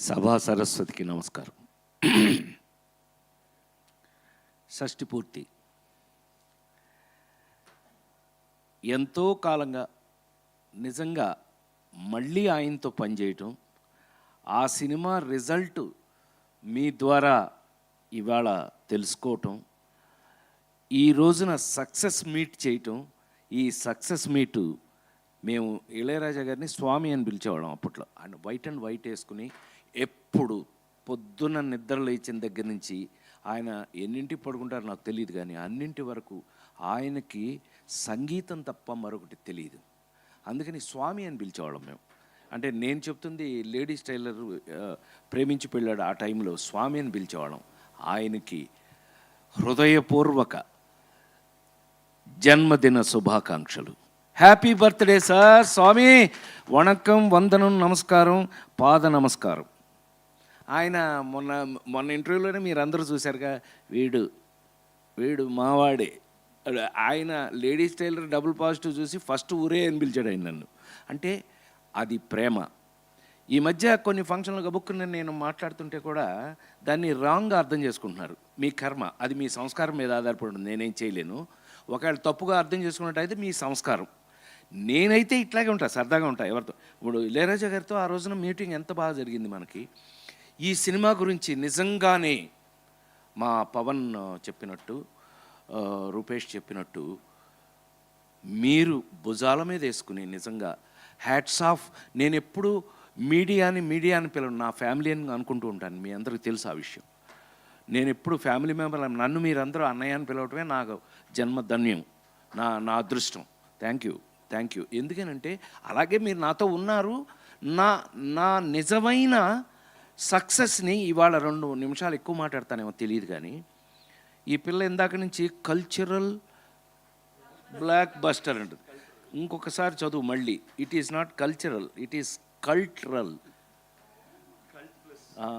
సభా సరస్వతికి నమస్కారం. షష్ఠి పూర్తి ఎంతో కాలంగా నిజంగా మళ్ళీ ఆయనతో పనిచేయటం, ఆ సినిమా రిజల్ట్ మీ ద్వారా ఇవాళ తెలుసుకోవటం, ఈ రోజున సక్సెస్ మీట్ చేయటం. ఈ సక్సెస్ మీటు మేము ఇళయరాజా గారిని స్వామి అని పిలిచేవాళ్ళం అప్పట్లో. ఆయన వైట్ అండ్ వైట్ వేసుకుని ఎప్పుడు పొద్దున్న నిద్ర లేచిన దగ్గర నుంచి ఆయన ఎన్నింటికి పడుకుంటారో నాకు తెలియదు, కానీ అన్నింటి వరకు ఆయనకి సంగీతం తప్ప మరొకటి తెలియదు. అందుకని స్వామి అని పిలిచేవాళ్ళం మేము. అంటే నేను చెప్తుంది లేడీస్ టైలర్ ప్రేమించి పెళ్ళాడు ఆ టైంలో స్వామి అని పిలిచేవాళ్ళం. ఆయనకి హృదయపూర్వక జన్మదిన శుభాకాంక్షలు. Happy birthday sir. స్వామి వణకం, వందనం, నమస్కారం, పాద నమస్కారం. ఆయన మొన్న ఇంటర్వ్యూలోనే మీరు అందరూ చూశారుగా, వీడు మావాడే. ఆయన లేడీస్ టైలర్ డబుల్ పాజిటివ్ చూసి ఫస్ట్ ఊరే అని పిలిచాడు ఆయన నన్ను. అంటే అది ప్రేమ. ఈ మధ్య కొన్ని ఫంక్షన్లు గబుక్కుని నేను మాట్లాడుతుంటే కూడా దాన్ని రాంగ్గా అర్థం చేసుకుంటున్నారు. మీ కర్మ, అది మీ సంస్కారం మీద ఆధారపడి ఉంది, నేనేం చేయలేను. ఒకవేళ తప్పుగా అర్థం చేసుకున్నట్టయితే మీ సంస్కారం. నేనైతే ఇట్లాగే ఉంటా, సరదాగా ఉంటా ఎవరితో. ఇప్పుడు ఇళయరాజా గారితో ఆ రోజున మీటింగ్ ఎంత బాగా జరిగింది మనకి. ఈ సినిమా గురించి నిజంగానే మా పవన్ చెప్పినట్టు, రూపేష్ చెప్పినట్టు, మీరు భుజాల మీద వేసుకుని నిజంగా హ్యాట్స్ ఆఫ్. నేను ఎప్పుడు మీడియాని పిలవను, నా ఫ్యామిలీ అని అనుకుంటూ ఉంటాను. మీ అందరికీ తెలుసు ఆ విషయం. నేను ఎప్పుడు ఫ్యామిలీ మెంబర్, నన్ను మీరందరూ అన్నయ్య అని పిలవటమే నాకు జన్మధన్యం, నా అదృష్టం. Thank you. ఎందుకనంటే అలాగే మీరు నాతో ఉన్నారు. నా నిజమైన సక్సెస్ని ఇవాళ 2 నిమిషాలు ఎక్కువ మాట్లాడతానేమో తెలియదు, కానీ ఈ పిల్ల ఇందాక నుంచి కల్చరల్ బ్లాక్ బస్టర్ అంటుంది. ఇంకొకసారి చదువు మళ్ళీ. It is not cultural, it is cultural.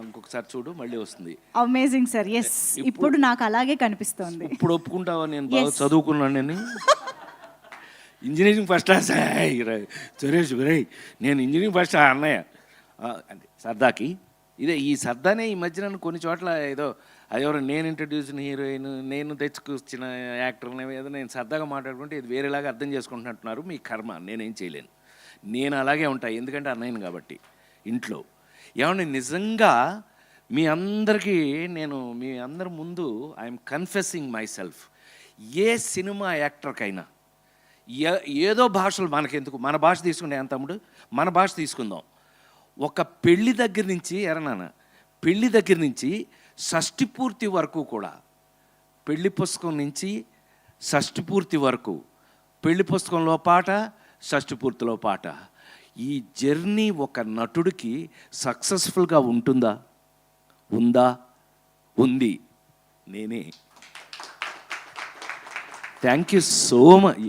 ఇంకొకసారి చూడు, మళ్ళీ వస్తుంది. Amazing sir. ఎస్, ఇప్పుడు నాకు అలాగే కనిపిస్తుంది. ఇప్పుడు ఒప్పుకుంటావా నేను బాగా చదువుకున్నాను? నేను ఇంజనీరింగ్ ఫస్ట్ క్లాస్. సురేష్ నేను ఇంజనీరింగ్ ఫస్ట్ అన్నయ్య అంటే సరదాకి. ఈ సరదానే ఈ మధ్యన కొన్ని చోట్ల ఏదో అదెవరో నేను ఇంట్రడ్యూసిన హీరోయిన్, నేను తెచ్చుకొచ్చిన యాక్టర్ని ఏదో నేను సరదాగా మాట్లాడుకుంటే ఇది వేరేలాగా అర్థం చేసుకుంటున్నట్టున్నారు. మీ కర్మ, నేనేం చేయలేను. నేను అలాగే ఉంటాను, ఎందుకంటే అన్నయ్యను కాబట్టి ఇంట్లో. ఏమన్నా నిజంగా మీ అందరికీ మీ అందరి ముందు ఐఎమ్ కన్ఫెసింగ్ మై సెల్ఫ్. ఏ సినిమా యాక్టర్కైనా ఏదో భాషలు మనకెందుకు, మన భాష తీసుకుంటే తమ్ముడు, మన భాష తీసుకుందాం. ఒక పెళ్లి దగ్గర నుంచి షష్ఠి పూర్తి వరకు కూడా, పెళ్లి పుస్తకం నుంచి షష్ఠి పూర్తి వరకు, పెళ్లి పుస్తకంలో పాట, షష్ఠి పూర్తిలో పాట, ఈ జర్నీ ఒక నటుడికి సక్సెస్ఫుల్గా ఉంటుందా? ఉంది. నేనే. Thank you so much.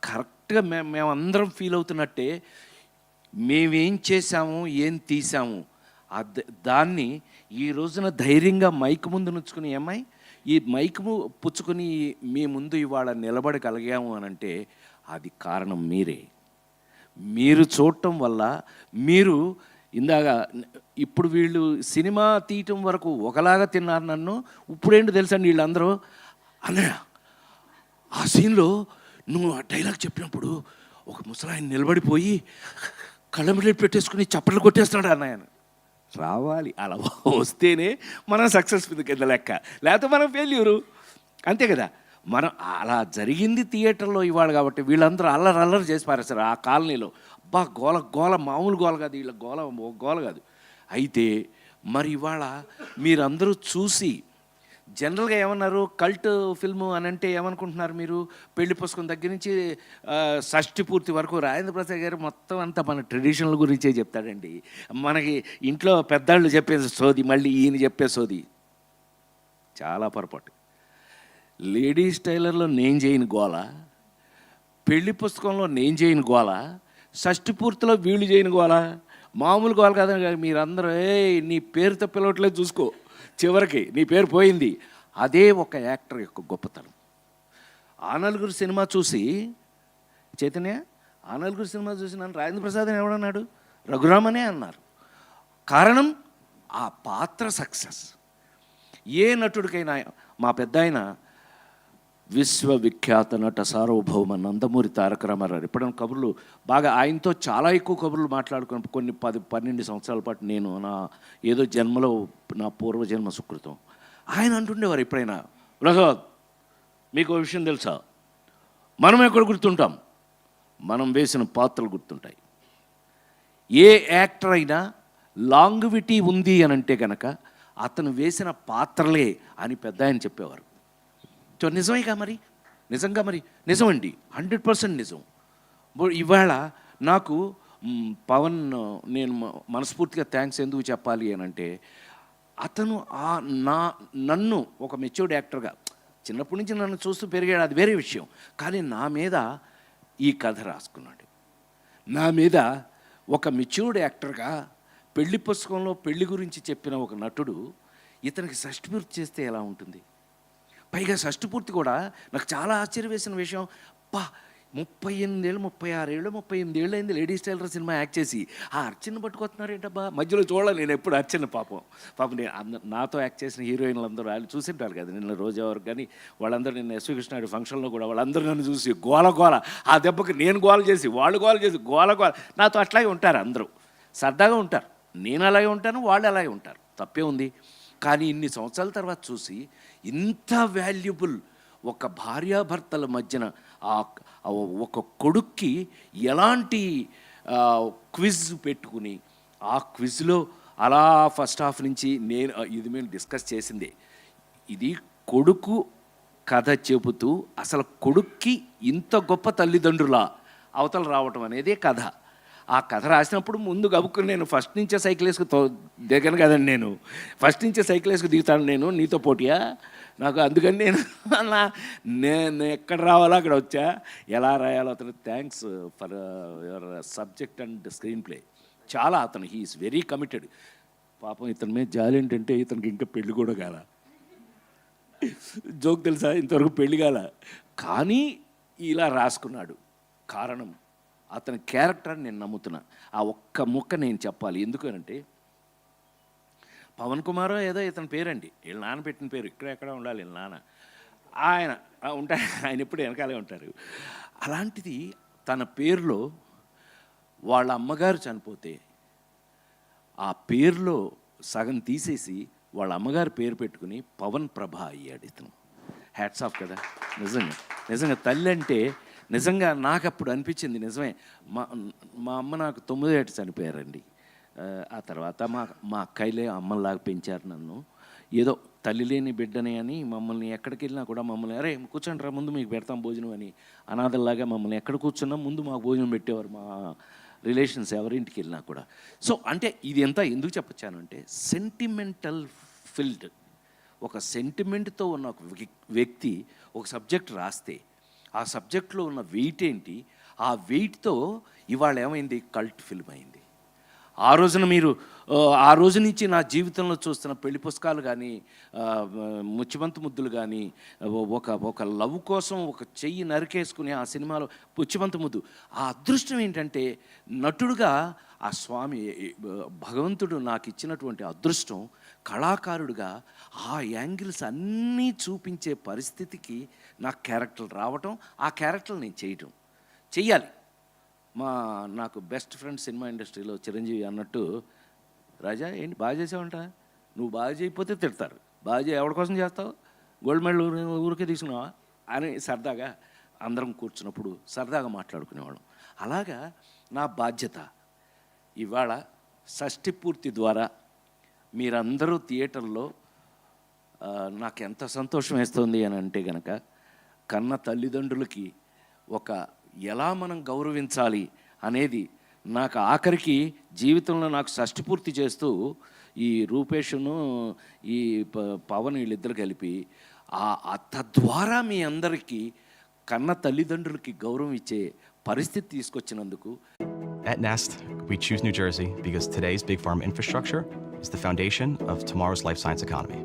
కరెక్ట్గా మేమందరం ఫీల్ అవుతున్నట్టే మేమేం చేశాము, ఏం తీసాము, దాన్ని ఈ రోజున ధైర్యంగా మైక్ ముందు నుంచుకుని, ఈ మైక్ పుచ్చుకొని మీ ముందు ఇవాళ నిలబడగలిగాము అని అంటే అది కారణం మీరే. మీరు చూడటం వల్ల, మీరు ఇందాక ఇప్పుడు వీళ్ళు సినిమా తీయటం వరకు ఒకలాగా తిన్నారు నన్ను. ఇప్పుడేంటి తెలుసండి, వీళ్ళందరూ అన్నయ్య ఆ సీన్లో నువ్వు ఆ డైలాగ్ చెప్పినప్పుడు ఒక ముసలాయన నిలబడిపోయి కళ్ళమిడి పెట్టేసుకుని చప్పట్లు కొట్టేస్తున్నాడు అన్నయ్య. రావాలి, అలా వస్తేనే మనం సక్సెస్ఫుల్ కింద లెక్క, లేకపోతే మనం ఫెయిల్యూరు, అంతే కదా. మనం అలా జరిగింది థియేటర్లో ఇవాళ కాబట్టి వీళ్ళందరూ అల్లరి చేసి పారేస్తారు ఆ కాలనీలో. గోల మామూలు గోల కాదు, వీళ్ళ గోల కాదు. అయితే మరి ఇవాళ మీరందరూ చూసి జనరల్గా ఏమన్నారు, కల్ట్ ఫిల్ము అని అంటే ఏమనుకుంటున్నారు మీరు? పెళ్లి పుస్తకం దగ్గర నుంచి షష్ఠి పూర్తి వరకు రాజేంద్ర ప్రసాద్ గారు మొత్తం అంతా మన ట్రెడిషనల్ గురించే చెప్తాడండి. మనకి ఇంట్లో పెద్దాళ్ళు చెప్పే సోది మళ్ళీ ఈయన చెప్పే సోది చాలా పొరపాటు. లేడీస్ టైలర్లో నేను చేయని గోల, పెళ్లి పుస్తకంలో నేను చేయని గోల, షష్ఠి పూర్తిలో వీళ్ళు చేయని గోల, మామూలు గోల కాదని మీరందరూ నీ పేరుతో పిలవట్లేదు చూసుకో, చివరికి నీ పేరు పోయింది. అదే ఒక యాక్టర్ యొక్క గొప్పతనం. ఆ నలుగురు సినిమా చూసి నన్ను రాజేంద్ర ప్రసాద్ అని ఎవడన్నాడు? రఘురామనే అన్నారు. కారణం ఆ పాత్ర సక్సెస్. ఏ నటుడికైనా మా పెద్ద ఆయన విశ్వవిఖ్యాత నట సార్వభౌమ నందమూరి తారక రామారావు ఎప్పుడైనా కబుర్లు బాగా ఆయనతో చాలా ఎక్కువ కబుర్లు మాట్లాడుకుని కొన్ని 10-12 సంవత్సరాల పాటు నేను నా ఏదో జన్మలో నా పూర్వజన్మ సుకృతం ఆయన అంటుండేవారు ఎప్పుడైనా, ప్రసాద్ మీకు ఒక విషయం తెలుసా, మనం ఎక్కడ గుర్తుంటాం, మనం వేసిన పాత్రలు గుర్తుంటాయి. ఏ యాక్టర్ అయినా లాంగ్విటీ ఉంది అని అంటే కనుక అతను వేసిన పాత్రలే అని పెద్ద ఆయన చెప్పేవారు. సో నిజమేగా మరి, నిజంగా మరి నిజమండి, 100% నిజం. ఇవాళ నాకు పవన్ నేను మనస్ఫూర్తిగా థ్యాంక్స్ ఎందుకు చెప్పాలి అని అంటే, అతను నన్ను ఒక మెచ్యూర్డ్ యాక్టర్గా చిన్నప్పటి నుంచి నన్ను చూస్తూ పెరిగాడు, అది వేరే విషయం. కానీ నా మీద ఈ కథ రాసుకున్నాడు. నా మీద ఒక మెచ్యూర్డ్ యాక్టర్గా పెళ్లి పుస్తకంలో పెళ్లి గురించి చెప్పిన ఒక నటుడు ఇతనికి షష్టిపూర్తి చేస్తే ఎలా ఉంటుంది? పైగా షష్టిపూర్తి కూడా నాకు చాలా ఆశ్చర్యం వేసిన విషయం, 38 ఏళ్ళు 36 ఏళ్ళు 38 ఏళ్ళు అయింది లేడీస్ టైలర్ సినిమా యాక్ట్ చేసి ఆ అర్చన పట్టుకొస్తున్నారు ఏంటబ్బా. మధ్యలో చూడాలి నేను ఎప్పుడు అర్చన పాపం నేను నాతో యాక్ట్ చేసిన హీరోయిన్లు అందరూ వాళ్ళు చూసింటారు కదా, నిన్న రోజా వరకు కానీ వాళ్ళందరూ నిన్న ఎస్వి కృష్ణారెడ్డి ఫంక్షన్లో కూడా వాళ్ళందరూ నన్ను చూసి గోల ఆ దెబ్బకి నేను గోల చేసి వాళ్ళు గోల చేసి గోల నాతో అట్లాగే ఉంటారు, అందరూ సరదాగా ఉంటారు. నేను అలాగే ఉంటాను, వాళ్ళు అలాగే ఉంటారు, తప్పే ఉంది. కానీ ఇన్ని సంవత్సరాల తర్వాత చూసి ఇంత వాల్యుబుల్ ఒక భార్యాభర్తల మధ్యన ఒక కొడుక్కి ఎలాంటి క్విజ్ పెట్టుకుని ఆ క్విజ్లో అలా ఫస్ట్ హాఫ్ నుంచి నేను ఇది మేము డిస్కస్ చేసిందే, ఇది కొడుకు కథ చెబుతూ అసలు కొడుక్కి ఇంత గొప్ప తల్లిదండ్రుల అవతల రావటం అనేదే కథ. ఆ కథ రాసినప్పుడు ముందు గబుక్కుని నేను ఫస్ట్ నుంచే సైకిల్ వేసుకు దిగను కదండి, నేను ఫస్ట్ నుంచే సైకిల్ వేసుకు దిగుతాను నేను నీతో పోటీయా నాకు. అందుకని నేను ఎక్కడ రావాలో అక్కడ వచ్చా, ఎలా రాయాలో అతను thanks for your subject and screen play. చాలా అతను హీ ఈస్ వెరీ కమిటెడ్. పాపం ఇతని మీద జాలి ఏంటంటే ఇతనికి ఇంకా పెళ్ళి కూడా కాల, జోక్ తెలుసా, ఇంతవరకు పెళ్ళి కాల, కానీ ఇలా రాసుకున్నాడు. కారణం అతని క్యారెక్టర్ నేను నమ్ముతున్నా. ఆ ఒక్క ముక్క నేను చెప్పాలి, ఎందుకనంటే పవన్ కుమారో ఏదో ఇతని పేరండి, వీళ్ళ నాన్న పెట్టిన పేరు, ఎక్కడ ఉండాలి వీళ్ళ నాన్న, ఆయన ఉంటారు, ఆయన ఎప్పుడు వెనకాలే ఉంటారు. అలాంటిది తన పేరులో వాళ్ళ అమ్మగారు చనిపోతే ఆ పేరులో సగం తీసేసి వాళ్ళ అమ్మగారు పేరు పెట్టుకుని పవన్ ప్రభ అయ్యాడు ఇతను. హ్యాట్స్ ఆఫ్ కదా, నిజంగా తల్లి అంటే నిజంగా నాకు అప్పుడు అనిపించింది నిజమే. మా అమ్మ నాకు 9 ఏట చనిపోయారండి. ఆ తర్వాత మా అక్కయ్యలే అమ్మలాగా పెంచారు నన్ను. ఏదో తల్లి లేని బిడ్డని అని మమ్మల్ని ఎక్కడికి వెళ్ళినా కూడా మమ్మల్ని అరే కూర్చోండి రా ముందు మీకు పెడతాం భోజనం అని అనాథల్లాగా మమ్మల్ని ఎక్కడ కూర్చున్నా ముందు మాకు భోజనం పెట్టేవారు మా రిలేషన్స్ ఎవరింటికి వెళ్ళినా కూడా. సో అంటే ఇది ఎంత ఎందుకు చెప్పొచ్చానంటే సెంటిమెంటల్ ఫిల్డ్, ఒక సెంటిమెంట్తో ఉన్న ఒక వ్యక్తి ఒక సబ్జెక్ట్ రాస్తే ఆ సబ్జెక్ట్లో ఉన్న వెయిట్ ఏంటి, ఆ వెయిట్తో ఇవాళ ఏమైంది, కల్ట్ ఫిల్మ్ అయింది. ఆ రోజు నుంచి నా జీవితంలో చూస్తున్న పెళ్లి పుస్తకాలు కానీ ముచ్చిబంతి ముద్దులు కానీ ఒక లవ్ కోసం ఒక చెయ్యి నరికేసుకుని ఆ సినిమాలో ముచ్చిబంతి ముద్దు, ఆ అదృష్టం ఏంటంటే నటుడుగా ఆ స్వామి భగవంతుడు నాకు ఇచ్చినటువంటి అదృష్టం, కళాకారుడిగా ఆ యాంగిల్స్ అన్నీ చూపించే పరిస్థితికి నాకు క్యారెక్టర్లు రావటం, ఆ క్యారెక్టర్లు నేను చెయ్యాలి. నాకు బెస్ట్ ఫ్రెండ్ సినిమా ఇండస్ట్రీలో చిరంజీవి అన్నట్టు, రాజా ఏంటి బాగా చేసావంట, నువ్వు బాగా చేయకపోతే తిడతారు, బాగా ఎవరి కోసం చేస్తావు, గోల్డ్ మెడల్ ఊరికే తీసుకున్నావా అని సరదాగా అందరం కూర్చున్నప్పుడు సరదాగా మాట్లాడుకునేవాళ్ళం. అలాగా నా బాధ్యత ఇవాళ షష్ఠి పూర్తి ద్వారా మీరందరూ థియేటర్లో నాకు ఎంత సంతోషం వేస్తుంది అని అంటే కనుక, కన్న తల్లిదండ్రులకి ఒక ఎలా మనం గౌరవించాలి అనేది నాకు ఆఖరికి జీవితంలో నాకు షష్ఠి పూర్తి చేస్తూ ఈ రూపేషును ఈ పవన్ వీళ్ళిద్దరు కలిపి తద్వారా మీ అందరికీ కన్న తల్లిదండ్రులకి గౌరవం ఇచ్చే పరిస్థితి తీసుకొచ్చినందుకు. At Nest, we choose New Jersey because today's big farm infrastructure is the foundation of tomorrow's life science economy.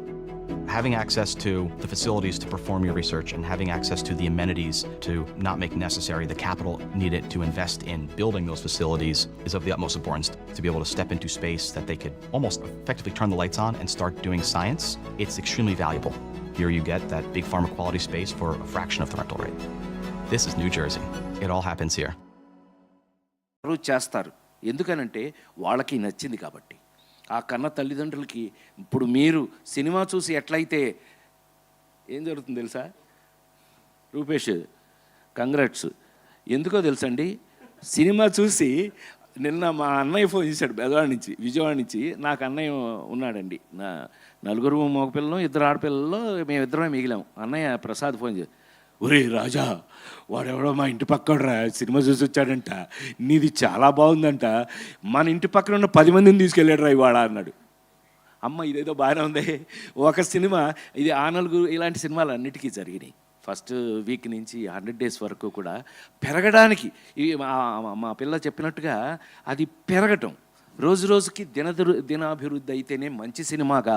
Having access to the facilities to perform your research and having access to the amenities to not make necessary the capital needed to invest in building those facilities is of the utmost importance. To be able to step into space that they could almost effectively turn the lights on and start doing science, it's extremely valuable. Here you get that big pharma quality space for a fraction of the rental rate. This is New Jersey. It all happens here. చేస్తారు ఎందుకనంటే వాళ్ళకి నచ్చింది కాబట్టి. ఆ కన్న తల్లిదండ్రులకి ఇప్పుడు మీరు సినిమా చూసి ఎట్లయితే ఏం జరుగుతుంది తెలుసా రూపేష్, కంగ్రాట్స్. ఎందుకో తెలుసండి, సినిమా చూసి నిన్న మా అన్నయ్య ఫోన్ చేశాడు విజయవాడ నుంచి. నాకు అన్నయ్య ఉన్నాడండి, నా నలుగురు మగపిల్లలు 2 ఆడపిల్లల్లో మేమిద్దరమే మిగిలాం. అన్నయ్య ప్రసాద్ ఫోన్ చేసి, ఒరే రాజా, వాడెవడో మా ఇంటి పక్కడరా సినిమా చూసి వచ్చాడంట, నీది చాలా బాగుందంట, మన ఇంటి పక్కన ఉన్న 10 మందిని తీసుకెళ్ళాడు రా ఇవాళ అన్నాడు. అమ్మ ఇదేదో బాగానే ఉంది. ఒక సినిమా ఇది ఆ నలుగురు ఇలాంటి సినిమాలు అన్నిటికీ జరిగినాయి. ఫస్ట్ వీక్ నుంచి 100 days వరకు కూడా పెరగడానికి మా పిల్ల చెప్పినట్టుగా అది పెరగటం రోజు రోజుకి దినాభివృద్ధి అయితేనే మంచి సినిమాగా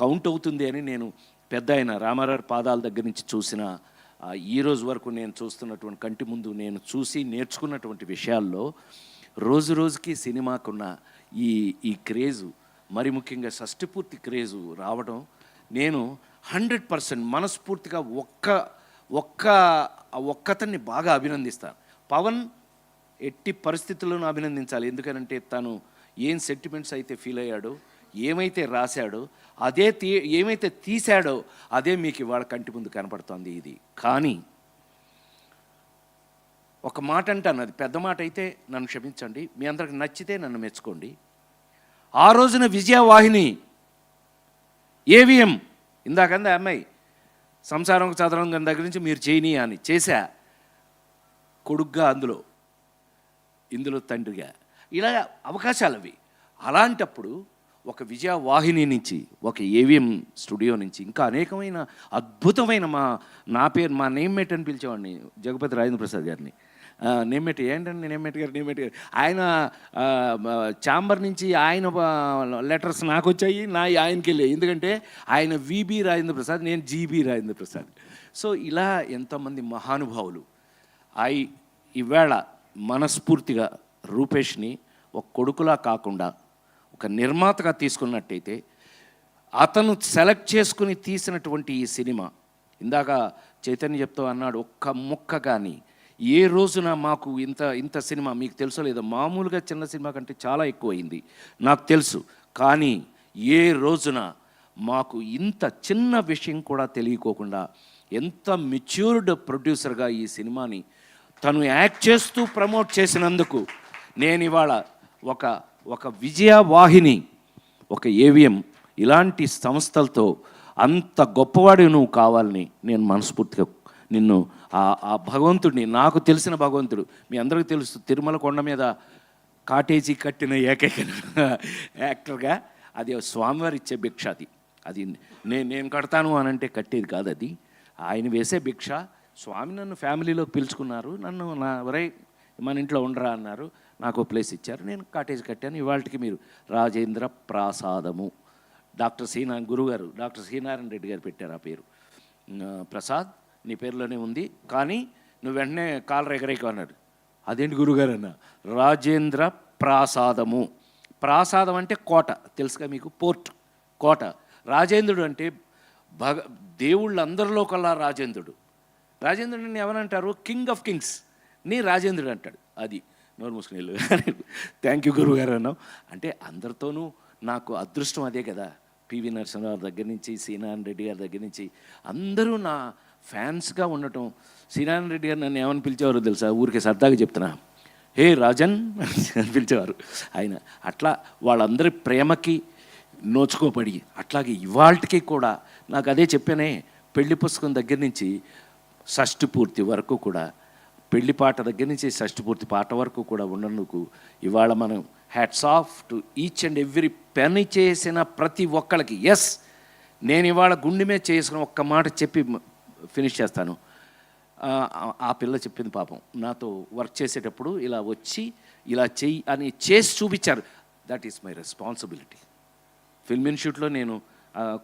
కౌంట్ అవుతుంది అని నేను పెద్ద అయిన రామారావు పాదాల దగ్గర నుంచి చూసిన ఈ రోజు వరకు నేను చూస్తున్నటువంటి కంటి ముందు నేను చూసి నేర్చుకున్నటువంటి విషయాల్లో రోజు రోజుకి సినిమాకున్న ఈ క్రేజు, మరి ముఖ్యంగా షష్టిపూర్తి క్రేజు రావడం నేను 100% మనస్ఫూర్తిగా ఒక్కతన్ని బాగా అభినందిస్తాను. పవన్ ఎట్టి పరిస్థితుల్లోనూ అభినందించాలి. ఎందుకనంటే తను ఏం సెంటిమెంట్స్ అయితే ఫీల్ అయ్యాడో, ఏమైతే రాశాడో, ఏమైతే తీశాడో అదే మీకు ఇవాళ కంటి ముందు కనపడుతుంది. ఇది కానీ ఒక మాట అంటాను, అది పెద్ద మాట అయితే నన్ను క్షమించండి, మీ అందరికి నచ్చితే నన్ను మెచ్చుకోండి. ఆ రోజున విజయవాహిని ఏవిఎం ఇందాకంది అమ్మాయి సంసారం చదరంగం దగ్గర నుంచి మీరు చేయని అని చేశా, కొడుగ్గా ఇందులో తండ్రిగా, ఇలా అవకాశాలు అవి. అలాంటప్పుడు ఒక విజయవాహిని నుంచి, ఒక ఏవిఎం స్టూడియో నుంచి ఇంకా అనేకమైన అద్భుతమైన మా నేమ్మేట్ అని పిలిచేవాడిని జగపతి రాజేంద్ర ప్రసాద్ గారిని. నేమ్మేట్ ఏంటండి, నేమ్మేట్ గారు ఆయన ఛాంబర్ నుంచి ఆయన లెటర్స్ నాకు వచ్చాయి, ఆయనకి వెళ్ళాయి. ఎందుకంటే ఆయన విబి రాజేంద్ర ప్రసాద్, నేను జీబీ రాజేంద్ర ప్రసాద్. సో ఇలా ఎంతోమంది మహానుభావులు. ఈవేళ మనస్ఫూర్తిగా రూపేష్ని ఒక కొడుకులా కాకుండా ఒక నిర్మాతగా తీసుకున్నట్టయితే, అతను సెలెక్ట్ చేసుకుని తీసినటువంటి ఈ సినిమా, ఇందాక చైతన్య చెప్తూ అన్నాడు, ఒక్క ముక్క కానీ ఏ రోజున మాకు ఇంత సినిమా మీకు తెలుసో లేదో, మామూలుగా చిన్న సినిమా కంటే చాలా ఎక్కువైంది నాకు తెలుసు, కానీ ఏ రోజున మాకు ఇంత చిన్న విషయం కూడా తెలియకోకుండా ఎంత మెచ్యూర్డ్ ప్రొడ్యూసర్గా ఈ సినిమాని తను యాక్ట్ చేస్తూ ప్రమోట్ చేసినందుకు నేను ఇవాళ ఒక విజయవాహిని, ఒక ఏవిఎం ఇలాంటి సంస్థలతో అంత గొప్పవాడు నువ్వు కావాలని నేను మనస్ఫూర్తిగా నిన్ను ఆ భగవంతుడిని, నాకు తెలిసిన భగవంతుడు, మీ అందరికీ తెలుసు తిరుమల కొండ మీద కాటేజీ కట్టిన ఏకైక యాక్టర్గా అది స్వామివారి ఇచ్చే భిక్ష. అది నేను కడతాను అని అంటే కట్టేది కాదు, అది ఆయన వేసే భిక్ష. స్వామి నన్ను ఫ్యామిలీలోకి పిలుచుకున్నారు, నన్ను మన ఇంట్లో ఉండరా అన్నారు, నాకు ప్లేస్ ఇచ్చారు, నేను కాటేజ్ కట్టాను. ఇవాళకి మీరు రాజేంద్ర ప్రాసాదము, గురుగారు డాక్టర్ శ్రీనారాయణ రెడ్డి గారు పెట్టారు ఆ పేరు. ప్రసాద్ నీ పేరులోనే ఉంది, కానీ నువ్వు వెంటనే కాలర్ ఎగరేకు అన్నాడు. అదేంటి గురుగారు అన్న, రాజేంద్ర ప్రాసాదము. ప్రాసాదం అంటే కోట, తెలుసుగా మీకు, పోర్ట్, కోట. రాజేంద్రుడు అంటే దేవుళ్ళందరిలో కల్లా రాజేంద్రుడు. రాజేంద్రుడిని ఎవరంటారు? కింగ్ ఆఫ్ కింగ్స్ నీ రాజేంద్రుడు అంటాడు. అది నోరు మూసుకుని థ్యాంక్ యూ గురువు గారు అన్నావు అంటే అందరితోనూ నాకు అదృష్టం అదే కదా. పివి నరసింహారావు దగ్గర నుంచి శ్రీనారాయణ రెడ్డి గారి దగ్గర నుంచి అందరూ నా ఫ్యాన్స్గా ఉండటం. శ్రీనారాయణ రెడ్డి గారు నన్ను ఏమని పిలిచేవారో తెలుసా, ఊరికే సరదాగా చెప్తున్నా, హే రాజన్ అని పిలిచేవారు ఆయన. అట్లా వాళ్ళందరి ప్రేమకి నోచుకోబడి అట్లాగే ఇవాళకి కూడా నాకు అదే చెప్పానే, పెళ్లి పుస్తకం దగ్గర నుంచి షష్ఠి పూర్తి వరకు కూడా, పెళ్లి పాట దగ్గర నుంచి షష్ఠి పూర్తి పాట వరకు కూడా ఉన్నందుకు ఇవాళ మనం hats off to each and every పని చేసిన ప్రతి ఒక్కళ్ళకి. ఎస్, నేను ఇవాళ గుండె మీద చేసుకుని ఒక్క మాట చెప్పి ఫినిష్ చేస్తాను. ఆ పిల్ల చెప్పింది పాపం, నాతో వర్క్ చేసేటప్పుడు ఇలా వచ్చి ఇలా చెయ్యి అని చేసి చూపించారు. That is my responsibility. Film ఇన్స్టిట్యూట్లో నేను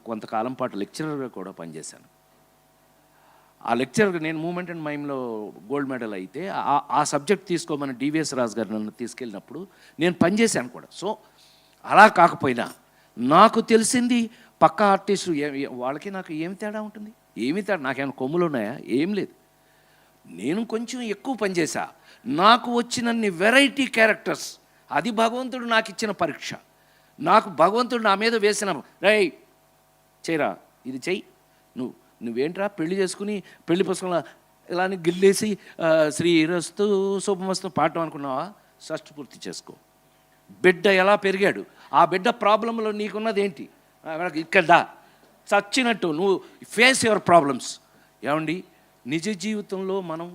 కొంతకాలం పాటు లెక్చరర్గా కూడా పనిచేశాను. ఆ లెక్చరర్గా నేను మూమెంట్ అండ్ మైమ్లో గోల్డ్ మెడల్ అయితే ఆ సబ్జెక్ట్ తీసుకోమని డివిఎస్ రాజు గారు నన్ను తీసుకెళ్ళినప్పుడు నేను పనిచేశాను కూడా. సో అలా కాకపోయినా నాకు తెలిసింది పక్క ఆర్టిస్టు వాళ్ళకి నాకు ఏమి తేడా ఉంటుంది? ఏమి తేడా? నాకేమైనా కొమ్ములు ఉన్నాయా? ఏం లేదు. నేను కొంచెం ఎక్కువ పనిచేశా. నాకు వచ్చినన్ని వెరైటీ క్యారెక్టర్స్, అది భగవంతుడు నాకు ఇచ్చిన పరీక్ష. నాకు భగవంతుడు నా మీద వేసిన రేయ్ చేయరా, ఇది చెయ్యి, నువ్వేంట్రా పెళ్లి చేసుకుని పెళ్లి పుస్తకంలో ఇలాని గిల్లేసి శ్రీరస్తు శుభమస్తు పాడటం అనుకున్నావా? షష్ఠి పూర్తి చేసుకో. బిడ్డ ఎలా పెరిగాడు, ఆ బిడ్డ ప్రాబ్లంలో నీకున్నది ఏంటి? ఇక్కడ చచ్చినట్టు నువ్వు ఫేస్ యువర్ ప్రాబ్లమ్స్. ఏమండి, నిజ జీవితంలో మనం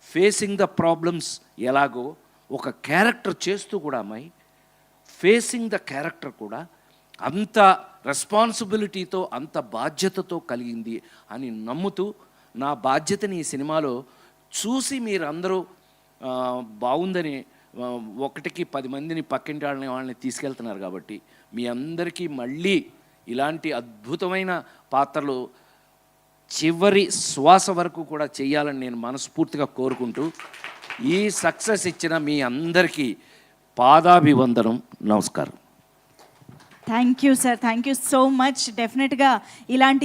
ఫేసింగ్ ద ప్రాబ్లమ్స్ ఎలాగో ఒక క్యారెక్టర్ చేస్తూ కూడా అమ్మాయి ఫేసింగ్ ద క్యారెక్టర్ కూడా అంత రెస్పాన్సిబిలిటీతో అంత బాధ్యతతో కలిగింది అని నమ్ముతూ నా బాధ్యతని ఈ సినిమాలో చూసి మీరందరూ బాగుందని ఒకటికి 10 మందిని పక్కింటి వాళ్ళని తీసుకెళ్తున్నారు కాబట్టి మీ అందరికీ మళ్ళీ ఇలాంటి అద్భుతమైన పాత్రలు చివరి శ్వాస వరకు కూడా చేయాలని నేను మనస్ఫూర్తిగా కోరుకుంటూ ఈ సక్సెస్ ఇచ్చిన మీ అందరికీ పాదాభివందనం, నమస్కారం. Thank you sir, thank you so much. డెఫినెట్గా ఇలాంటి